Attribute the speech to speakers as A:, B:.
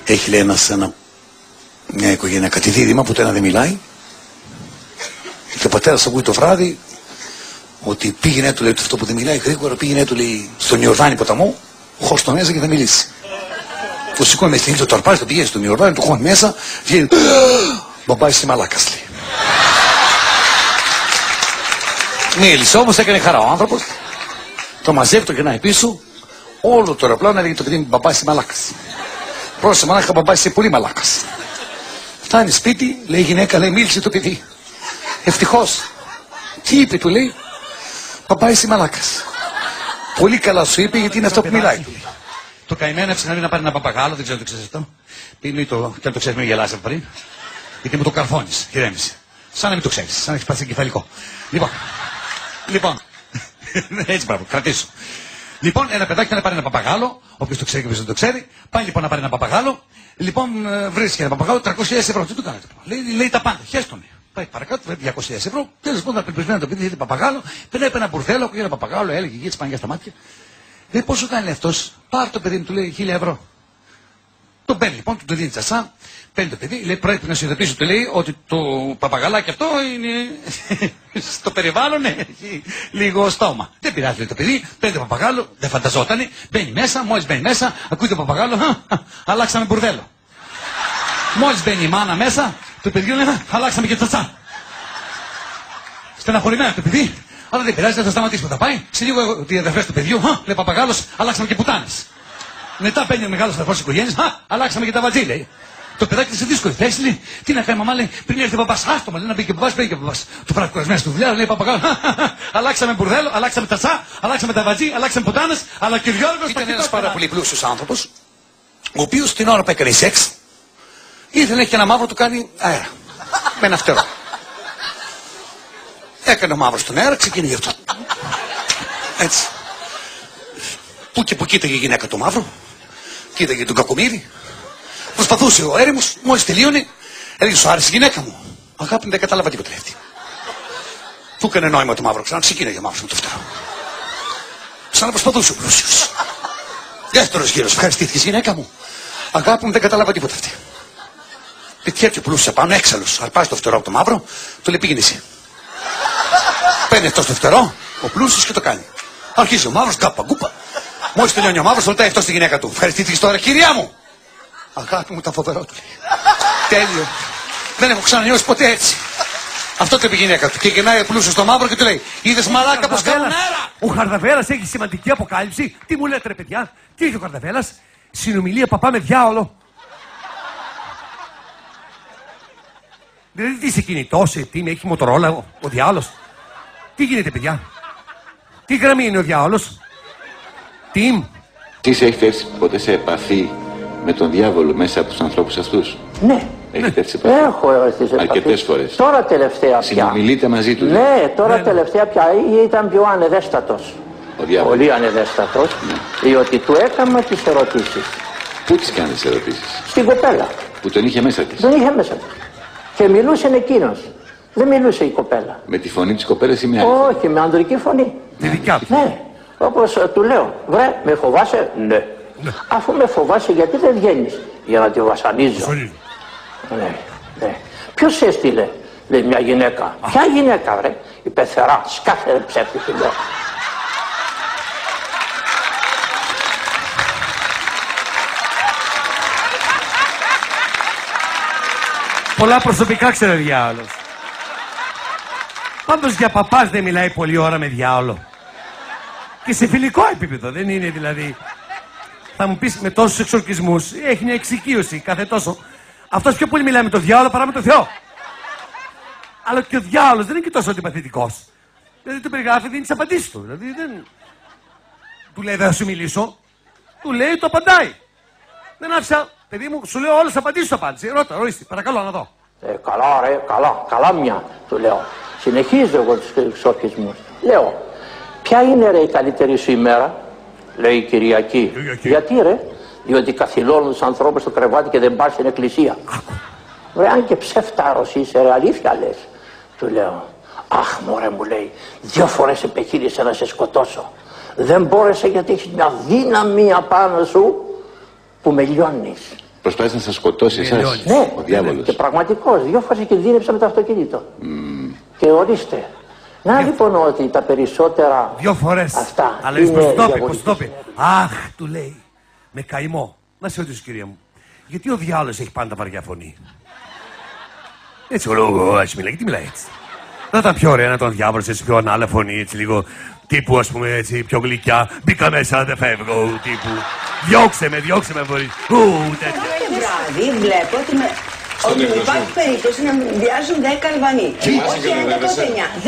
A: Έχει, λέει, μια οικογένεια κάτι δίδυμα που το ένα δεν μιλάει. Και ο πατέρας ακούει το βράδυ ότι πήγαινε του, λέει, αυτό που δεν μιλάει γρήγορα, πήγαινε του, λέει, στον Ιορδάνη ποταμό, χωρίς το μέσα και θα μιλήσει. Το σηκώνει με στην ήλιο, το αρπάζει, το πηγαίνει στον Ιορδάνη, το χώνει μέσα, βγαίνει. Μπαμπά, είσαι μαλάκας, λέει. Μίλησε όμως, έκανε χαρά ο άνθρωπος. Το μαζεύει, το γυρνάει πίσω. Όλο το αεροπλάνο έλεγε το παιδί μου, μπαμπά, είσαι μαλάκας. Πρόσεχε, μαλάκα, μπαμπά, είσαι πολύ μαλάκας. Φτάνει σπίτι, λέει η γυναίκα, λέει, μίλησε το παιδί. Ευτυχώς. Τι είπε, του λέει, μπαμπά, είσαι μαλάκας. Πολύ καλά σου είπε, γιατί είναι αυτό που μιλάει.
B: Το καημένο έψαχνα να πάρει ένα παπαγάλο, δεν ξέρω αν το ξέρεις αυτό. Πήγαινε το, και αν το ξέρεις μην γελάς από πριν. Γιατί μου το καρφώνεις, ηρέμησε. Σαν να μην το ξέρεις, σαν να έχεις πάθει εγκεφαλικό. Λοιπόν, έτσι μπράβο, κρατήσω. Λοιπόν, ένα παιδάκι θα να πάρει ένα παπαγάλο, όποιος το ξέρει και όποιος δεν το ξέρει. Πάει λοιπόν να πάρει ένα παπαγάλο. Λοιπόν, βρίσκει ένα παπαγάλο, 300.000 ευρώ. Τι του κάνετε? Λέει τα πάντα, χέστονε. Πάει παρακάτω, βλέπει 200.000 ευρώ. Τέλος πάντων, απελπισμένο το παιδί, θέλει παπαγάλο. Παίρνει ένα μπουρδέλο, ακούγε ένα παπαγάλο, έλεγε γη τη πανιά στα μάτια. Λέει πόσο κάνει αυτός? Πάρ' το παιδί, του λέει 1.000 ευρώ. Τον παίρνει λοιπόν, του το δίνει τσασά. Παίρνει το παιδί, λέει πρέπει να σου ειδοποιήσω, του λέει ότι το παπαγαλάκι αυτό είναι στο περιβάλλον, έχει λίγο στόμα. Δεν πειράζει, λέει το παιδί, παίρνει το παπαγάλο, δεν φανταζότανε, μπαίνει μέσα, μόλις μπαίνει μέσα, ακούει το παπαγάλο, αλλάξαμε μπουρδέλο. Μόλις μπαίνει η μάνα μέσα, το παιδιού λέει αλλάξαμε και τσασά. Στεναχωρημένο το παιδί, αλλά δεν πειράζει, δεν θα σταματήσει που θα πάει. Σε λίγο οι αδερφές του παιδιού, λέει παπαγάλος, αλλάξαμε και πουτάνες. Μετά παίρνει ο μεγάλος αδερφός της οικογένειας, αλλάξαμε και τα βατζή, λέει. Το παιδάκι είναι σε δύσκολη θέση, λέει. Τι να κάνει, μαμά, λέει, πριν έρθει ο παπάς, άστομα, λέει, να πει και ο παπάς, πήγε και ο παπάς. Το πράγμα κουρασμένο στη δουλειά, λέει παπαγάλο, αλλάξαμε μπουρδέλο, αλλάξαμε τασά, αλλάξαμε τα βατζή, αλλάξαμε πουτάνες, αλλά και ο Γιώργος
A: ήταν ένας πάρα πολύ πλούσιος άνθρωπος, ο οποίος την ώρα που έκανε σεξ, ήθελε να έχει ένα μαύρο του κάνει αέρα. Με ένα φτερό. Έκανε ο μαύρος τον αέρα, ξεκίνησε αυτό. Έτσι. Πού και που κοίταγε η γυναίκα το μαύρο, κοίταγε τον κακομοίρη. Προσπαθούσε ο έρημος, μόλις τελείωνε, έλεγε σου άρεσε η γυναίκα μου. Αγάπη μου, δεν κατάλαβα τίποτα λέει αυτή. Του έκανε νόημα το μαύρο, ξανά ξεκίναγε ο μαύρος με το φτερό. Ξαναπροσπαθούσε ο πλούσιος. Δεύτερος γύρος, ευχαριστήθηκε η γυναίκα μου. Αγάπη μου, δεν κατάλαβα τίποτα αυτή. Πετιέται ο πλούσιος απάνω, έξαλλος, αρπάζει το φτερό από το μαύρο, του λέει πήγαινε εσύ. Παίρνει αυτό το φτερό, ο πλούσιος και το κάνει. Αρχίζει ο μαύρος, γκάπα γκούπα. Μόλις τελειώνει ο μαύρος, ρωτάει αυτό στη γυναίκα του. Ευχαριστήθηκες τώρα, κυρία μου. Αγάπη μου, τα φοβερό του λέει. Τέλειο. Δεν έχω ξανανιώσει ποτέ έτσι. Αυτό το είπε η γυναίκα του. Και γυρνάει ο πλούσιος στο μαύρο και του λέει: είδες μαλάκα πως κάνουν αέρα.
C: Ο Χαρδαβέλας έχει σημαντική αποκάλυψη. Τι μου λέτε, ρε παιδιά? Τι έχει ο Χαρδαβέλας? Συνομιλία παπά με διάολο. Δηλαδή τι είσαι κινητός, τι έχει μοτορόλα ο διάολος? Τι γίνεται, παιδιά? Τι γραμμή είναι ο διάολος? Τι?
D: Εσείς έχετε έρθει ποτέ σε επαφή με τον διάβολο μέσα από τους ανθρώπους αυτούς?
E: Ναι.
D: Έχετε έρθει σε επαφή?
E: Έχω έρθει σε επαφή.
D: Αρκετές φορές.
E: Τώρα τελευταία πια.
D: Συνομιλείτε μαζί του?
E: Ναι, τώρα τελευταία πια ήταν πιο ανεδέστατος.
D: Ο διάβολος.
E: Πολύ ανεδέστατος. Ναι. Διότι του έκανα τις ερωτήσεις.
D: Πού τις κάνετε τις ερωτήσεις?
E: Στην κοπέλα.
D: Που τον είχε μέσα της?
E: Τον είχε μέσα της. Και μιλούσε εκείνος. Δεν μιλούσε η κοπέλα.
D: Με τη φωνή της κοπέλας ή με άλλη?
E: Όχι, με ανδρική φωνή.
C: Τη δικιά του.
E: Ναι. Όπως του λέω, βρε, με φοβάσαι? Ναι. Αφού με φοβάσαι, γιατί δεν βγαίνεις? Για να τη βασανίζω. Ναι, ναι. Ποιος σε έστειλε? Λέει μια γυναίκα. Ποια γυναίκα, βρε? Η πεθερά. Σκάφε ψεύτη, του λέω.
C: Πολλά προσωπικά ξέρει ο διάολος. Πάντως για παπάς δεν μιλάει πολλή ώρα με διάολο. Και σε φιλικό επίπεδο, δεν είναι δηλαδή. Θα μου πεις με τόσους εξορκισμούς, έχει μια εξοικείωση κάθε τόσο. Αυτός πιο πολύ μιλάει με τον διάολο παρά με τον Θεό. Αλλά και ο διάολος δεν είναι και τόσο αντιπαθητικός. Δηλαδή του περιγράφει, δίνει τις απαντήσεις του. Δηλαδή δεν. Του λέει δεν θα σου μιλήσω. Του λέει το απαντάει. Δεν άφησα, παιδί μου, σου λέω όλες τις απαντήσεις του απάντησε. Ρώτα, ορίστε, παρακαλώ να δω.
E: Καλά ρε, καλά μια, του λέω. Συνεχίζω εγώ τους εξορκισμούς. Λέω, ποια είναι ρε η καλύτερη σου ημέρα? Λέει η Κυριακή. Γιατί ρε? Διότι καθυλώνουν τους ανθρώπους στο κρεβάτι και δεν πας στην εκκλησία. Ρε, αν και ψεύταρος είσαι ρε, αλήθεια λες? Του λέω. Αχ μωρέ, μου λέει, 2 φορές επεκίνησα να σε σκοτώσω. Δεν μπόρεσα γιατί έχεις μια δύναμη απάνω σου που με λιώνεις.
D: Προσπάθησε να σας σκοτώσει εσάς,
E: Ναι,
D: ο διάβολος.
E: και πραγματικός, 2 φορές κινδύνεψα με το αυτοκίνητο. Και ορίστε. Να λοιπόν ότι τα περισσότερα
C: 2 φορές.
E: αυτά
C: Αλλά
E: είναι
C: πώς το είπε,
E: διαγωνιστικές.
C: πώς το είπε. Αχ, του λέει, με καημό. Να σε ρωτήσω, κυρία μου, γιατί ο διάολος έχει πάντα βαριά φωνή. Έτσι ο λόγος, έτσι μιλάει, γιατί μιλάει έτσι. Να ήταν πιο ωραία να τον διάβολος έτσι πιο ανάλα φωνή, έτσι λίγο τύπου ας πούμε έτσι πιο γλυκιά. Μπήκα μέσα, δεν φεύγω, τύπου. Διώξε με μπορείς. Τέτοια.
F: Κάθε βράδυ βλέπω ότι υπάρχει περίπτωση να βιάζουν 10 Αλβανοί. Όχι 11 ούτε 9.